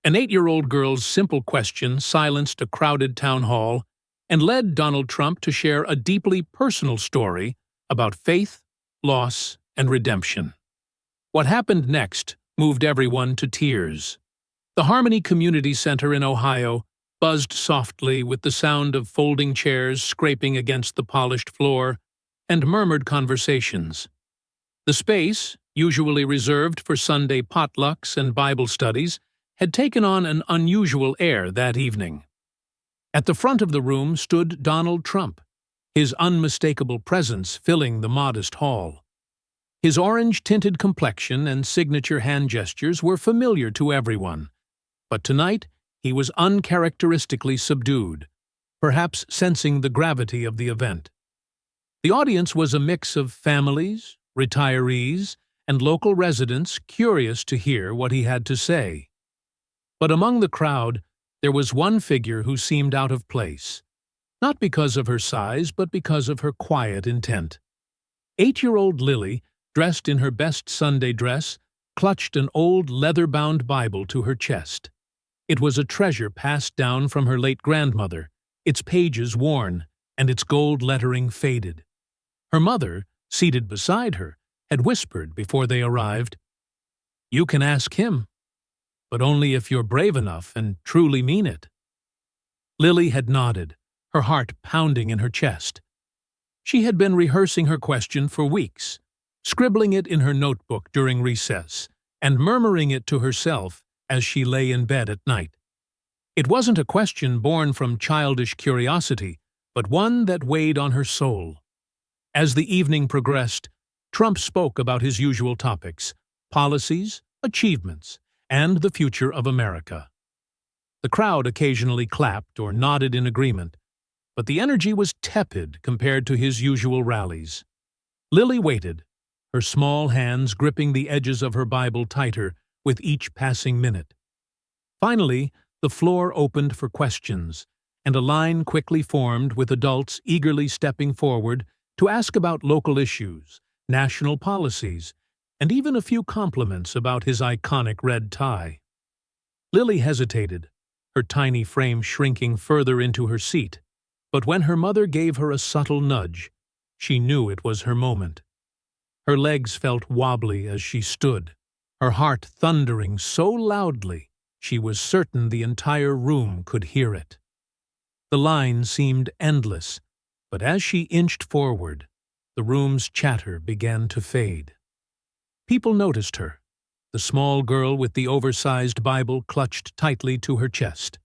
An 8-year-old girl's simple question silenced a crowded town hall and led Donald Trump to share a deeply personal story about faith, loss, and redemption. What happened next moved everyone to tears. The Harmony Community Center in Ohio buzzed softly with the sound of folding chairs scraping against the polished floor and murmured conversations. The space, usually reserved for Sunday potlucks and Bible studies, had taken on an unusual air that evening. At the front of the room stood Donald Trump, his unmistakable presence filling the modest hall. His orange-tinted complexion and signature hand gestures were familiar to everyone, but tonight he was uncharacteristically subdued, perhaps sensing the gravity of the event. The audience was a mix of families, retirees, and local residents curious to hear what he had to say. But among the crowd, there was one figure who seemed out of place, not because of her size, but because of her quiet intent. 8-year-old Lily, dressed in her best Sunday dress, clutched an old leather-bound Bible to her chest. It was a treasure passed down from her late grandmother, its pages worn and its gold lettering faded. Her mother, seated beside her, had whispered before they arrived, "You can ask him, but only if you're brave enough and truly mean it." Lily had nodded, her heart pounding in her chest. She had been rehearsing her question for weeks, scribbling it in her notebook during recess, and murmuring it to herself as she lay in bed at night. It wasn't a question born from childish curiosity, but one that weighed on her soul. As the evening progressed, Trump spoke about his usual topics: policies, achievements, and the future of America. The crowd occasionally clapped or nodded in agreement, but the energy was tepid compared to his usual rallies. Lily waited, her small hands gripping the edges of her Bible tighter with each passing minute. Finally, the floor opened for questions, and a line quickly formed with adults eagerly stepping forward to ask about local issues, national policies, and even a few compliments about his iconic red tie. Lily hesitated, her tiny frame shrinking further into her seat, but when her mother gave her a subtle nudge, she knew it was her moment. Her legs felt wobbly as she stood, her heart thundering so loudly she was certain the entire room could hear it. The line seemed endless, but as she inched forward, the room's chatter began to fade. People noticed her, the small girl with the oversized Bible clutched tightly to her chest.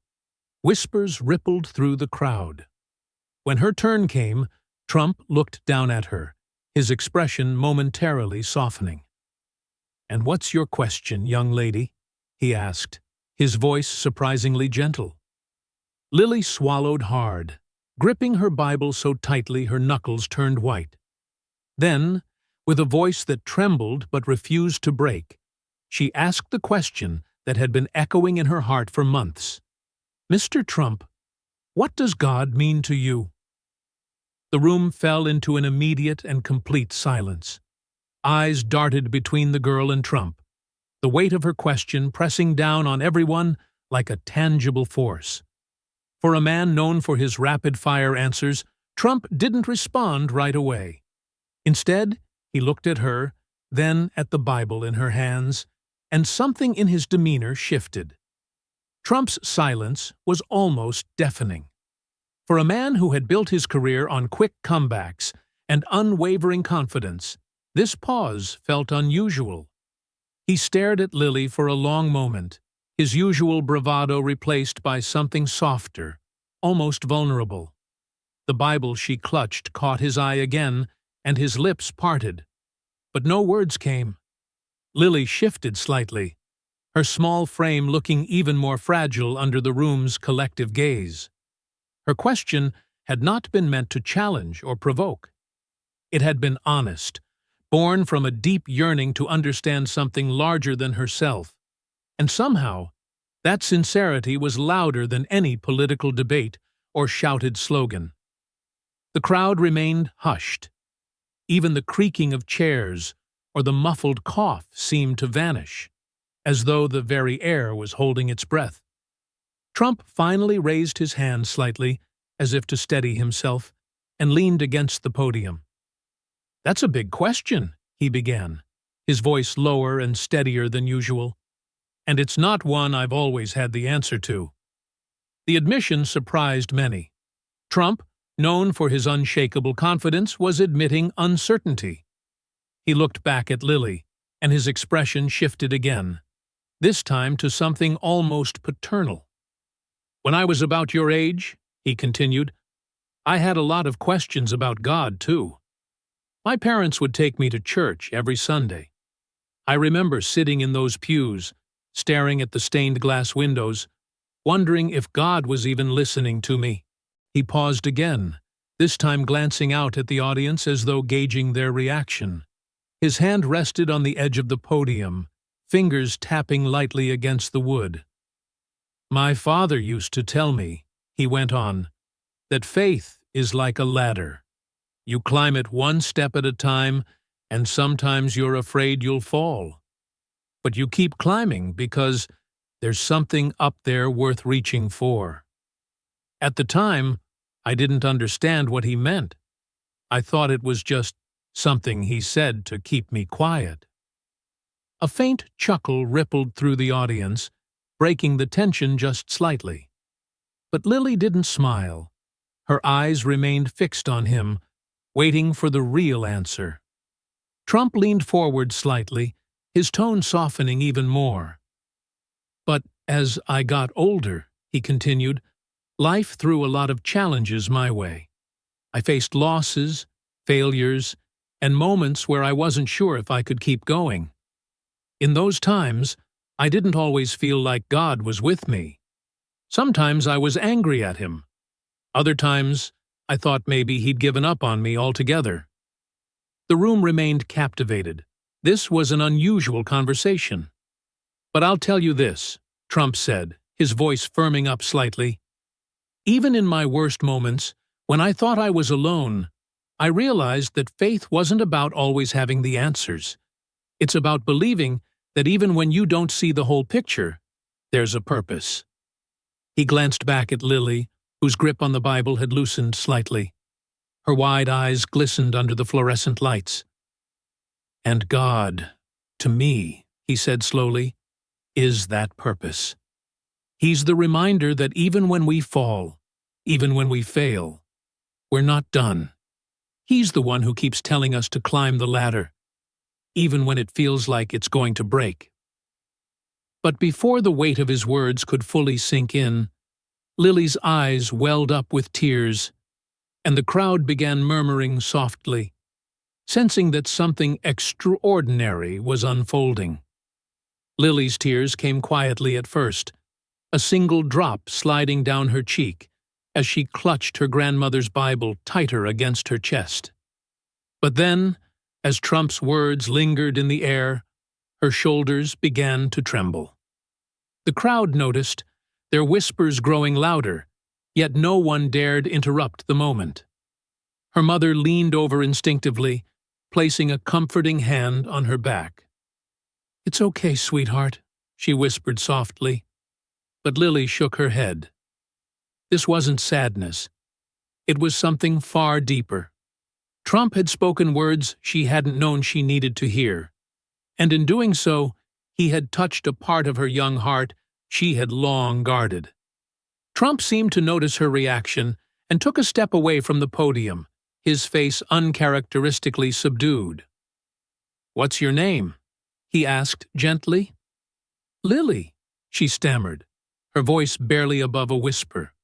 Whispers rippled through the crowd. When her turn came, Trump looked down at her, his expression momentarily softening. "And what's your question, young lady?" he asked, his voice surprisingly gentle. Lily swallowed hard, gripping her Bible so tightly her knuckles turned white. Then, with a voice that trembled but refused to break, she asked the question that had been echoing in her heart for months. "Mr. Trump, what does God mean to you?" The room fell into an immediate and complete silence. Eyes darted between the girl and Trump, the weight of her question pressing down on everyone like a tangible force. For a man known for his rapid-fire answers, Trump didn't respond right away. Instead, he looked at her, then at the Bible in her hands, and something in his demeanor shifted. Trump's silence was almost deafening. For a man who had built his career on quick comebacks and unwavering confidence, this pause felt unusual. He stared at Lily for a long moment, his usual bravado replaced by something softer, almost vulnerable. The Bible she clutched caught his eye again, and his lips parted. But no words came. Lily shifted slightly, her small frame looking even more fragile under the room's collective gaze. Her question had not been meant to challenge or provoke. It had been honest, born from a deep yearning to understand something larger than herself. And somehow, that sincerity was louder than any political debate or shouted slogan. The crowd remained hushed. Even the creaking of chairs or the muffled cough seemed to vanish, as though the very air was holding its breath. Trump finally raised his hand slightly, as if to steady himself, and leaned against the podium. "That's a big question," he began, his voice lower and steadier than usual. "And it's not one I've always had the answer to." The admission surprised many. Trump, known for his unshakable confidence, was admitting uncertainty. He looked back at Lily, and his expression shifted again, this time to something almost paternal. "When I was about your age," he continued, "I had a lot of questions about God, too. My parents would take me to church every Sunday. I remember sitting in those pews, staring at the stained glass windows, wondering if God was even listening to me." He paused again, this time glancing out at the audience as though gauging their reaction. His hand rested on the edge of the podium, fingers tapping lightly against the wood. "My father used to tell me," he went on, "that faith is like a ladder. You climb it one step at a time, and sometimes you're afraid you'll fall. But you keep climbing because there's something up there worth reaching for." At the time, I didn't understand what he meant. I thought it was just something he said to keep me quiet. A faint chuckle rippled through the audience, breaking the tension just slightly. But Lily didn't smile. Her eyes remained fixed on him, waiting for the real answer. Trump leaned forward slightly, his tone softening even more. "But as I got older," he continued, "life threw a lot of challenges my way. I faced losses, failures, and moments where I wasn't sure if I could keep going. In those times, I didn't always feel like God was with me. Sometimes I was angry at him. Other times, I thought maybe he'd given up on me altogether." The room remained captivated. This was an unusual conversation. "But I'll tell you this," Trump said, his voice firming up slightly. "Even in my worst moments, when I thought I was alone, I realized that faith wasn't about always having the answers. It's about believing that even when you don't see the whole picture, there's a purpose." He glanced back at Lily, whose grip on the Bible had loosened slightly. Her wide eyes glistened under the fluorescent lights. "And God, to me," he said slowly, "is that purpose. He's the reminder that even when we fall, even when we fail, we're not done. He's the one who keeps telling us to climb the ladder, even when it feels like it's going to break." But before the weight of his words could fully sink in, Lily's eyes welled up with tears, and the crowd began murmuring softly, sensing that something extraordinary was unfolding. Lily's tears came quietly at first, a single drop sliding down her cheek as she clutched her grandmother's Bible tighter against her chest. But then, as Trump's words lingered in the air, her shoulders began to tremble. The crowd noticed, their whispers growing louder, yet no one dared interrupt the moment. Her mother leaned over instinctively, placing a comforting hand on her back. "It's okay, sweetheart," she whispered softly. But Lily shook her head. This wasn't sadness. It was something far deeper. Trump had spoken words she hadn't known she needed to hear, and in doing so, he had touched a part of her young heart she had long guarded. Trump seemed to notice her reaction and took a step away from the podium, his face uncharacteristically subdued. "What's your name?" he asked gently. "Lily," she stammered, her voice barely above a whisper.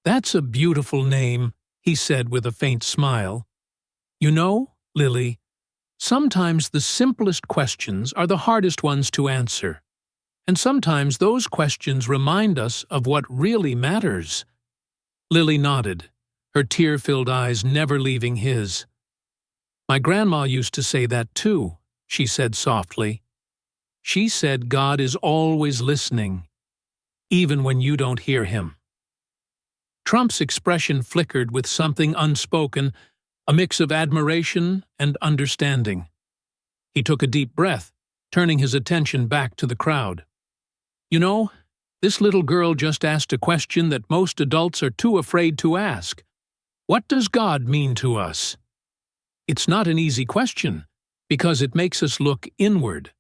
"That's a beautiful name," he said with a faint smile. "You know, Lily, sometimes the simplest questions are the hardest ones to answer, and sometimes those questions remind us of what really matters." Lily nodded, her tear-filled eyes never leaving his. "My grandma used to say that too," she said softly. "She said God is always listening, even when you don't hear him." Trump's expression flickered with something unspoken, a mix of admiration and understanding. He took a deep breath, turning his attention back to the crowd. You know, this little girl just asked a question that most adults are too afraid to ask. What does God mean to us? It's not an easy question, because it makes us look inward.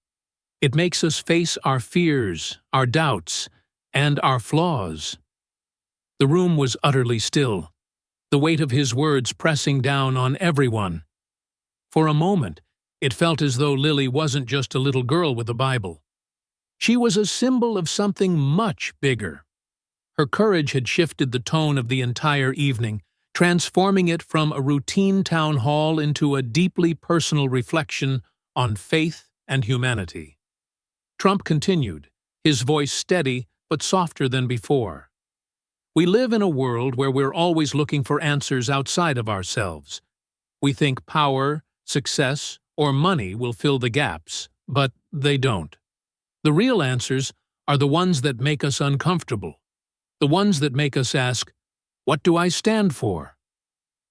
It makes us face our fears, our doubts, and our flaws. The room was utterly still, the weight of his words pressing down on everyone. For a moment, it felt as though Lily wasn't just a little girl with a Bible. She was a symbol of something much bigger. Her courage had shifted the tone of the entire evening, transforming it from a routine town hall into a deeply personal reflection on faith and humanity. Trump continued, his voice steady but softer than before. We live in a world where we're always looking for answers outside of ourselves. We think power, success, or money will fill the gaps, but they don't. The real answers are the ones that make us uncomfortable, the ones that make us ask, what do I stand for?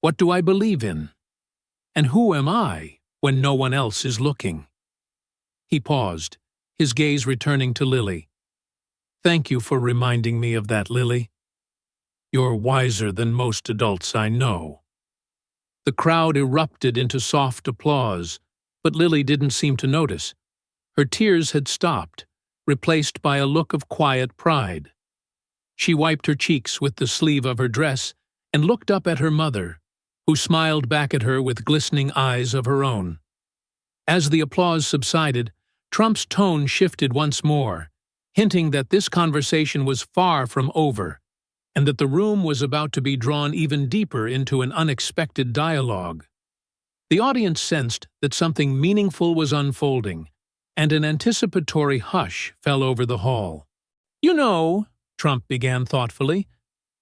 What do I believe in? And who am I when no one else is looking? He paused, his gaze returning to Lily. Thank you for reminding me of that, Lily. You're wiser than most adults I know. The crowd erupted into soft applause, but Lily didn't seem to notice. Her tears had stopped, replaced by a look of quiet pride. She wiped her cheeks with the sleeve of her dress and looked up at her mother, who smiled back at her with glistening eyes of her own. As the applause subsided, Trump's tone shifted once more, hinting that this conversation was far from over, and that the room was about to be drawn even deeper into an unexpected dialogue. The audience sensed that something meaningful was unfolding, and an anticipatory hush fell over the hall. You know, Trump began thoughtfully,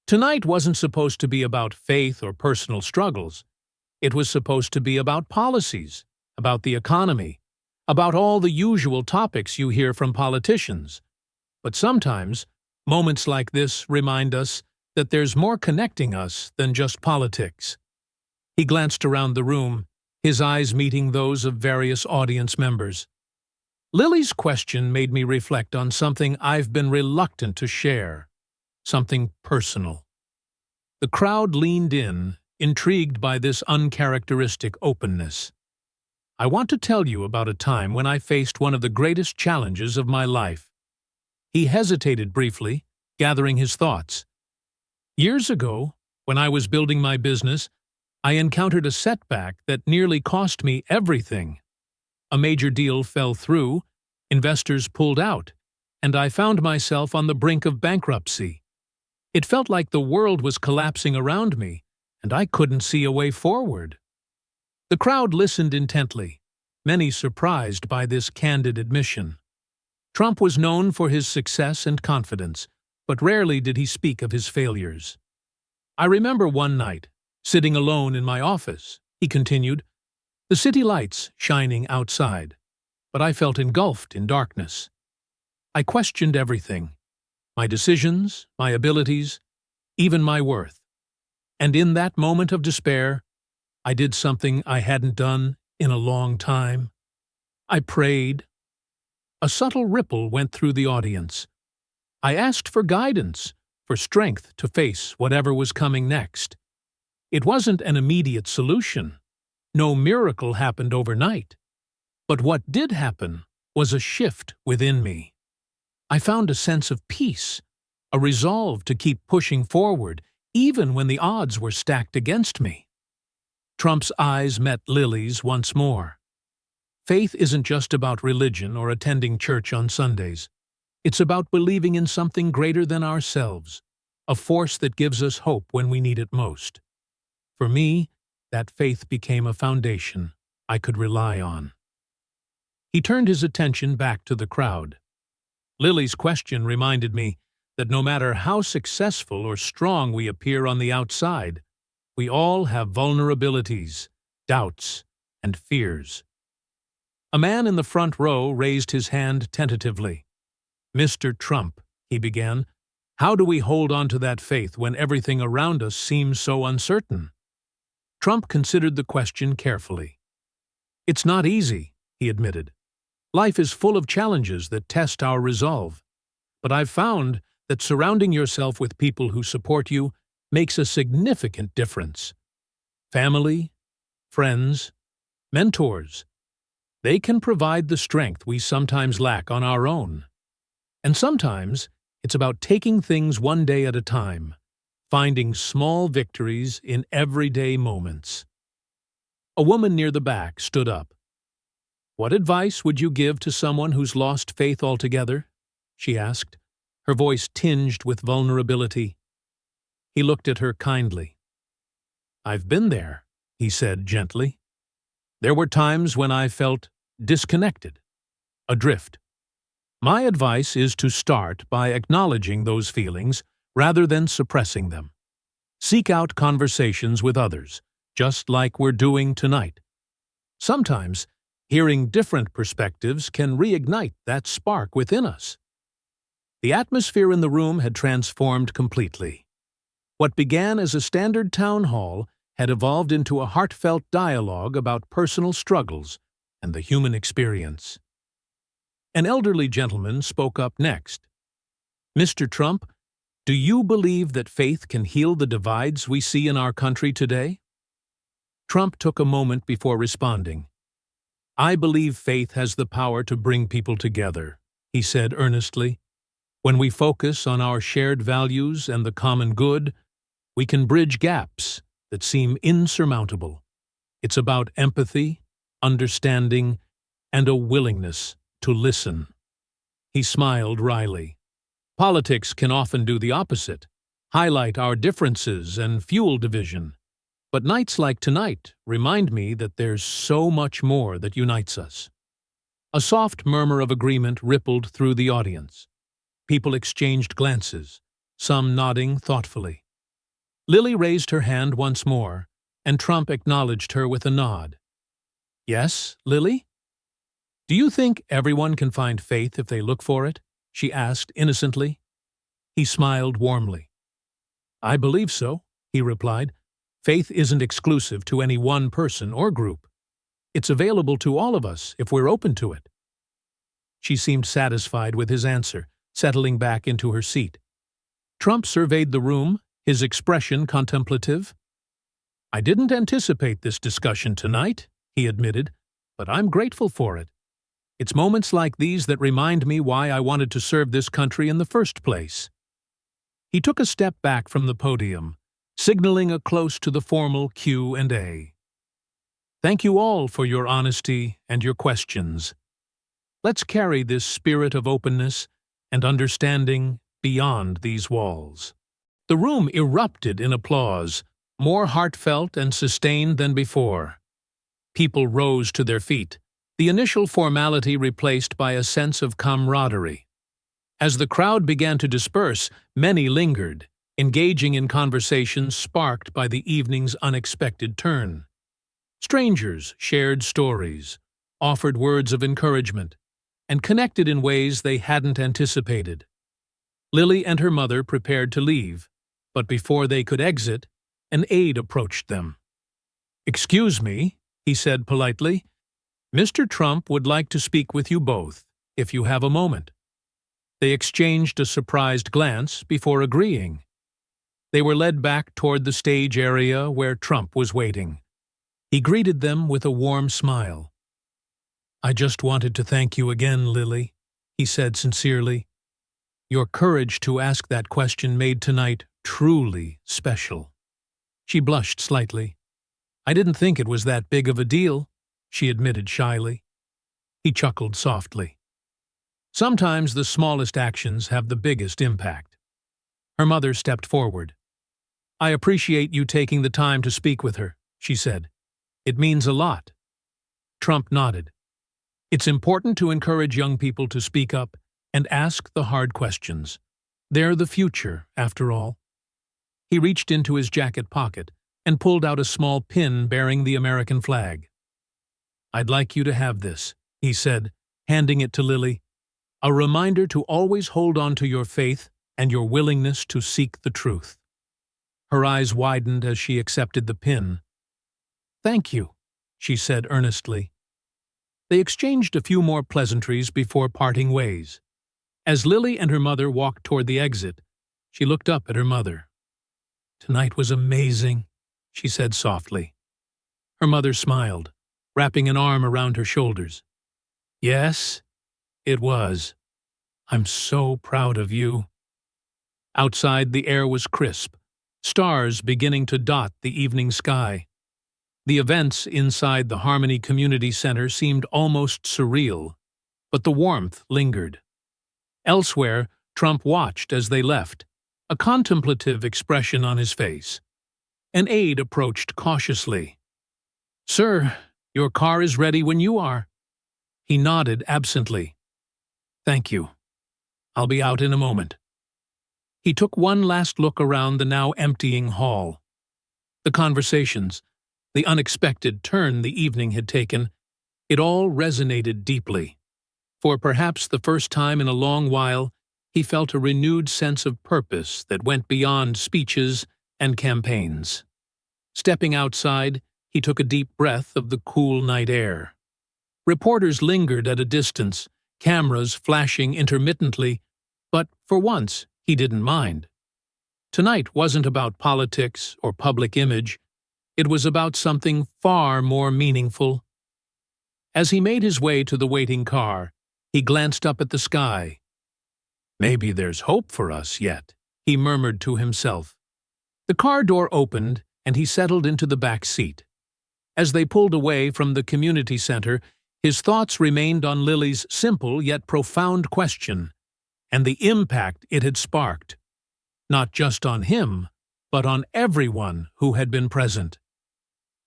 tonight wasn't supposed to be about faith or personal struggles. It was supposed to be about policies, about the economy, about all the usual topics you hear from politicians. But sometimes, moments like this remind us that there's more connecting us than just politics. He glanced around the room, his eyes meeting those of various audience members. Lily's question made me reflect on something I've been reluctant to share, something personal. The crowd leaned in, intrigued by this uncharacteristic openness. I want to tell you about a time when I faced one of the greatest challenges of my life. He hesitated briefly, gathering his thoughts. Years ago, when I was building my business, I encountered a setback that nearly cost me everything. A major deal fell through, investors pulled out, and I found myself on the brink of bankruptcy. It felt like the world was collapsing around me, and I couldn't see a way forward. The crowd listened intently, many surprised by this candid admission. Trump was known for his success and confidence, but rarely did he speak of his failures. I remember one night, sitting alone in my office, he continued, the city lights shining outside, but I felt engulfed in darkness. I questioned everything, my decisions, my abilities, even my worth. And in that moment of despair, I did something I hadn't done in a long time. I prayed. A subtle ripple went through the audience. I asked for guidance, for strength to face whatever was coming next. It wasn't an immediate solution. No miracle happened overnight. But what did happen was a shift within me. I found a sense of peace, a resolve to keep pushing forward, even when the odds were stacked against me. Trump's eyes met Lily's once more. Faith isn't just about religion or attending church on Sundays. It's about believing in something greater than ourselves, a force that gives us hope when we need it most. For me, that faith became a foundation I could rely on. He turned his attention back to the crowd. Lily's question reminded me that no matter how successful or strong we appear on the outside, we all have vulnerabilities, doubts, and fears. A man in the front row raised his hand tentatively. Mr. Trump, he began, how do we hold on to that faith when everything around us seems so uncertain? Trump considered the question carefully. It's not easy, he admitted. Life is full of challenges that test our resolve, but I've found that surrounding yourself with people who support you makes a significant difference. Family, friends, mentors, they can provide the strength we sometimes lack on our own. And sometimes it's about taking things one day at a time, finding small victories in everyday moments. A woman near the back stood up. "What advice would you give to someone who's lost faith altogether?" she asked, her voice tinged with vulnerability. He looked at her kindly. "I've been there," he said gently. "There were times when I felt disconnected, adrift. My advice is to start by acknowledging those feelings rather than suppressing them. Seek out conversations with others, just like we're doing tonight. Sometimes, hearing different perspectives can reignite that spark within us." The atmosphere in the room had transformed completely. What began as a standard town hall had evolved into a heartfelt dialogue about personal struggles and the human experience. An elderly gentleman spoke up next. "Mr. Trump, do you believe that faith can heal the divides we see in our country today?" Trump took a moment before responding. "I believe faith has the power to bring people together," he said earnestly. "When we focus on our shared values and the common good, we can bridge gaps that seem insurmountable. It's about empathy, understanding, and a willingness to listen." He smiled wryly. "Politics can often do the opposite, highlight our differences and fuel division. But nights like tonight remind me that there's so much more that unites us." A soft murmur of agreement rippled through the audience. People exchanged glances, some nodding thoughtfully. Lily raised her hand once more, and Trump acknowledged her with a nod. "Yes, Lily?" "Do you think everyone can find faith if they look for it?" she asked innocently. He smiled warmly. "I believe so," he replied. "Faith isn't exclusive to any one person or group. It's available to all of us if we're open to it." She seemed satisfied with his answer, settling back into her seat. Trump surveyed the room, his expression contemplative. "I didn't anticipate this discussion tonight," he admitted, "but I'm grateful for it. It's moments like these that remind me why I wanted to serve this country in the first place." He took a step back from the podium, signaling a close to the formal Q&A. "Thank you all for your honesty and your questions. Let's carry this spirit of openness and understanding beyond these walls." The room erupted in applause, more heartfelt and sustained than before. People rose to their feet, the initial formality replaced by a sense of camaraderie. As the crowd began to disperse, many lingered, engaging in conversations sparked by the evening's unexpected turn. Strangers shared stories, offered words of encouragement, and connected in ways they hadn't anticipated. Lily and her mother prepared to leave, but before they could exit, an aide approached them. "Excuse me," he said politely. "Mr. Trump would like to speak with you both, if you have a moment." They exchanged a surprised glance before agreeing. They were led back toward the stage area where Trump was waiting. He greeted them with a warm smile. "I just wanted to thank you again, Lily," he said sincerely. "Your courage to ask that question made tonight truly special." She blushed slightly. "I didn't think it was that big of a deal," she admitted shyly. He chuckled softly. "Sometimes the smallest actions have the biggest impact." Her mother stepped forward. "I appreciate you taking the time to speak with her," she said. "It means a lot." Trump nodded. "It's important to encourage young people to speak up and ask the hard questions. They're the future, after all." He reached into his jacket pocket and pulled out a small pin bearing the American flag. "I'd like you to have this," he said, handing it to Lily. "A reminder to always hold on to your faith and your willingness to seek the truth." Her eyes widened as she accepted the pin. "Thank you," she said earnestly. They exchanged a few more pleasantries before parting ways. As Lily and her mother walked toward the exit, she looked up at her mother. "Tonight was amazing," she said softly. Her mother smiled, wrapping an arm around her shoulders. "Yes, it was. I'm so proud of you." Outside, the air was crisp, stars beginning to dot the evening sky. The events inside the Harmony Community Center seemed almost surreal, but the warmth lingered. Elsewhere, Trump watched as they left, a contemplative expression on his face. An aide approached cautiously. "Sir, your car is ready when you are." He nodded absently. "Thank you. I'll be out in a moment." He took one last look around the now emptying hall. The conversations, the unexpected turn the evening had taken, it all resonated deeply. For perhaps the first time in a long while, he felt a renewed sense of purpose that went beyond speeches and campaigns. Stepping outside, he took a deep breath of the cool night air. Reporters lingered at a distance, cameras flashing intermittently, but for once he didn't mind. Tonight wasn't about politics or public image. It was about something far more meaningful. As he made his way to the waiting car, he glanced up at the sky. "Maybe there's hope for us yet," he murmured to himself. The car door opened, and he settled into the back seat. As they pulled away from the community center, his thoughts remained on Lily's simple yet profound question, and the impact it had sparked. Not just on him, but on everyone who had been present.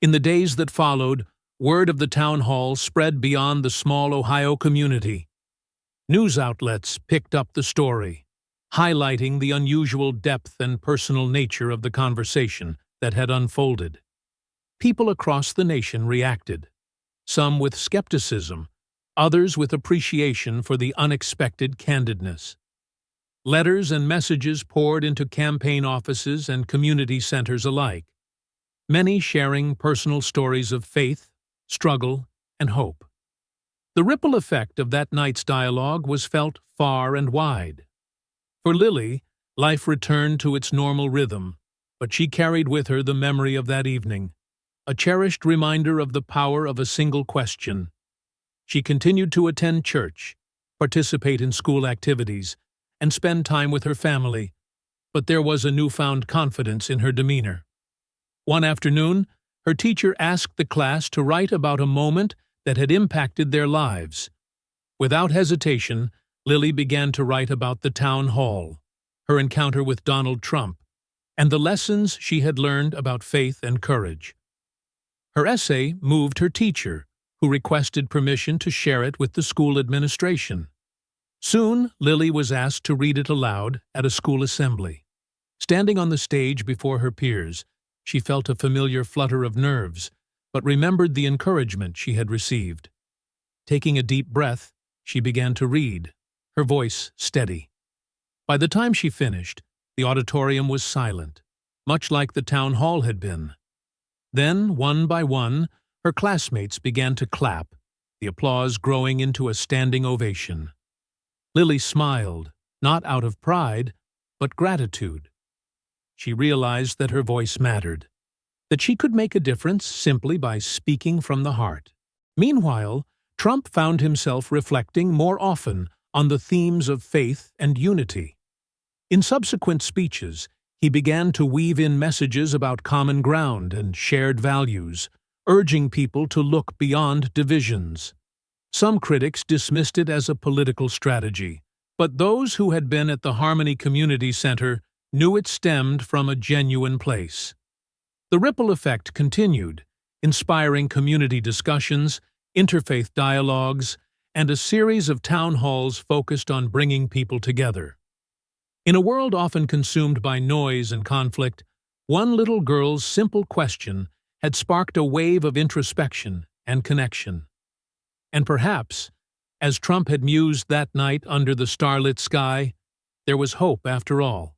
In the days that followed, word of the town hall spread beyond the small Ohio community. News outlets picked up the story, highlighting the unusual depth and personal nature of the conversation that had unfolded. People across the nation reacted, some with skepticism, others with appreciation for the unexpected candidness. Letters and messages poured into campaign offices and community centers alike, many sharing personal stories of faith, struggle, and hope. The ripple effect of that night's dialogue was felt far and wide. For Lily, life returned to its normal rhythm, but she carried with her the memory of that evening, a cherished reminder of the power of a single question. She continued to attend church, participate in school activities, and spend time with her family, but there was a newfound confidence in her demeanor. One afternoon, her teacher asked the class to write about a moment that had impacted their lives. Without hesitation, Lily began to write about the town hall, her encounter with Donald Trump, and the lessons she had learned about faith and courage. Her essay moved her teacher, who requested permission to share it with the school administration. Soon, Lily was asked to read it aloud at a school assembly. Standing on the stage before her peers, she felt a familiar flutter of nerves, but remembered the encouragement she had received. Taking a deep breath, she began to read, her voice steady. By the time she finished, the auditorium was silent, much like the town hall had been. Then, one by one, her classmates began to clap, the applause growing into a standing ovation. Lily smiled, not out of pride, but gratitude. She realized that her voice mattered, that she could make a difference simply by speaking from the heart. Meanwhile, Trump found himself reflecting more often on the themes of faith and unity. In subsequent speeches, he began to weave in messages about common ground and shared values, urging people to look beyond divisions. Some critics dismissed it as a political strategy, but those who had been at the Harmony Community Center knew it stemmed from a genuine place. The ripple effect continued, inspiring community discussions, interfaith dialogues, and a series of town halls focused on bringing people together. In a world often consumed by noise and conflict, one little girl's simple question had sparked a wave of introspection and connection. And perhaps, as Trump had mused that night under the starlit sky, there was hope after all.